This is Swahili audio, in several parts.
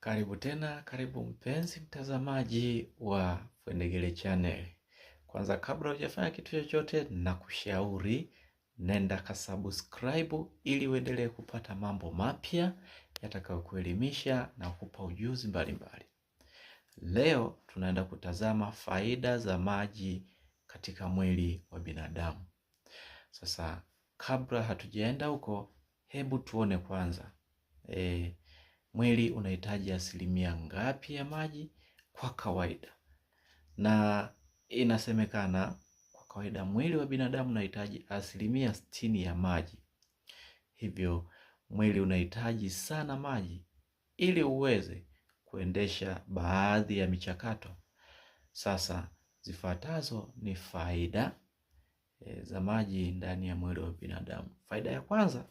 Karibu tena, karibu mpenzi mtazamaji wa Fwendegele Channel. Kwanza kabla hujafanya kitu chochote na kushauri, nenda kasubscribe ili uendelee kupata mambo mapya yatakayokuelimisha na kukupa ujuzi mbalimbali. Leo tunaenda kutazama faida za maji katika mwili wa binadamu. Sasa kabla hatujaenda huko, hebu tuone kwanza mwili unahitaji asilimia ngapi ya maji kwa kawaida. Na inasemekana kwa kawaida mwili wa binadamu unahitaji asilimia 60 ya maji. Hivyo mwili unahitaji sana maji ili uweze kuendesha baadhi ya michakato. Sasa zifuatazo ni faida za maji ndani ya mwili wa binadamu. Faida ya kwanza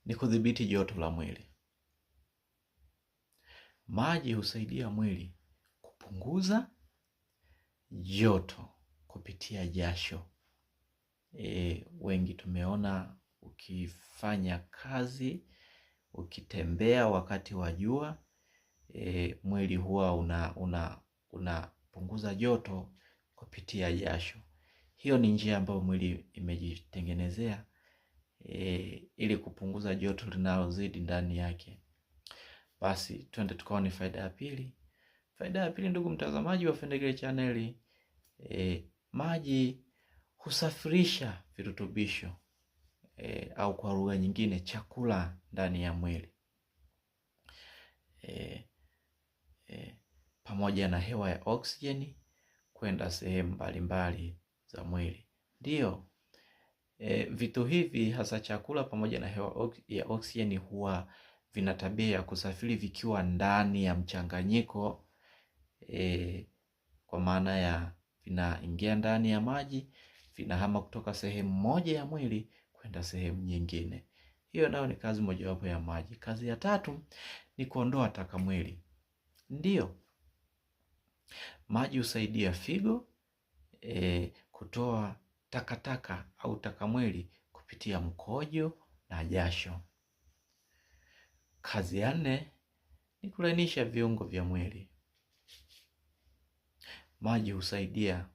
ni kudhibiti joto la mwili. Maji husaidia mwili kupunguza joto kupitia jasho. Wengi tumeona ukifanya kazi, ukitembea wakati wa jua, mwili huwa unapunguza joto kupitia jasho. Hiyo ni njia ambayo mwili imejitengenezea ili kupunguza joto linalozidi ndani yake. Basi twende tukaone faida ya pili. Faida ya pili, ndugu mtazamaji wa Fwendegele Channel, maji husafirisha virutubisho au kwa lugha nyingine chakula ndani ya mwili pamoja na hewa ya oksijeni kwenda sehemu mbalimbali za mwili. Ndio, vitu hivi hasa chakula pamoja na hewa ya oksijeni huwa vina tabia ya kusafiri vikiwa ndani ya mchanganyiko, kwa maana ya vinaingia ndani ya maji, vinahama kutoka sehemu moja ya mwili kwenda sehemu nyingine. Hiyo nayo ni kazi mojawapo ya maji. Kazi ya tatu ni kuondoa taka mwili. Ndio, maji husaidia figo kutoa takataka au taka mwili kupitia mkojo na jasho. Kazi ya nne ni kulainisha viungo vya mwili. Maji husaidia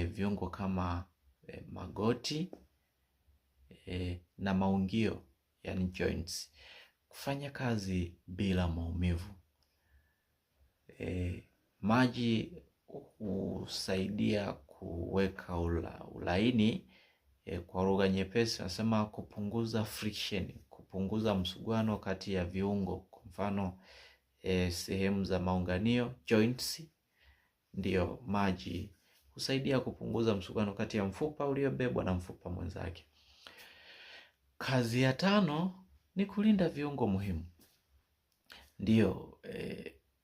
viungo kama magoti na maungio, yani joints, kufanya kazi bila maumivu. Maji husaidia kuweka ulaini, kwa lugha nyepesi nasema kupunguza friction, kupunguza msuguano kati ya viungo. Kwa mfano sehemu za maunganio, joints. Ndio, maji husaidia kupunguza msuguano kati ya mfupa uliobebwa na mfupa mwenzake. Kazi ya tano ni kulinda viungo muhimu. Ndio,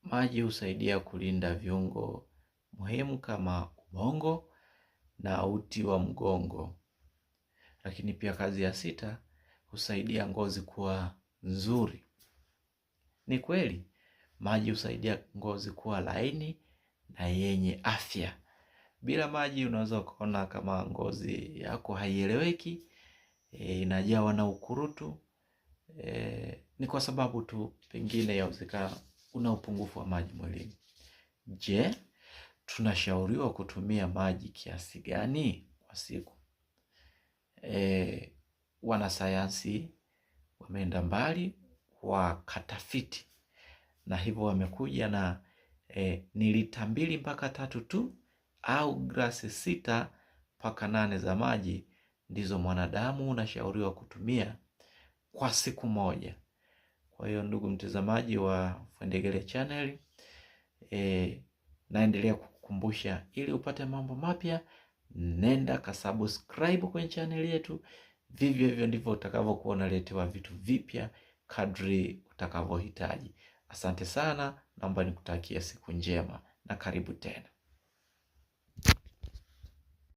maji husaidia kulinda viungo muhimu kama ubongo na uti wa mgongo. Lakini pia kazi ya sita, husaidia ngozi kuwa nzuri. Ni kweli, maji husaidia ngozi kuwa laini na yenye afya. Bila maji unaweza kuona kama ngozi yako haieleweki, inajawa na ukurutu. Ni kwa sababu tu pengine yawezekana una upungufu wa maji mwilini. Je, tunashauriwa kutumia maji kiasi gani kwa siku? Wanasayansi wameenda mbali wakatafiti, na hivyo wamekuja na ni lita 2 mpaka 3 tu au glasi 6 mpaka 8 za maji ndizo mwanadamu unashauriwa kutumia kwa siku moja. Kwa hiyo ndugu mtazamaji wa Fwendegele Channel, naendelea kukukumbusha ili upate mambo mapya, nenda kasubscribe kwenye channel yetu. Vivyo hivyo ndivyo utakavyokuwa unaletewa vitu vipya kadri utakavyohitaji. Asante sana, naomba nikutakie siku njema na karibu tena.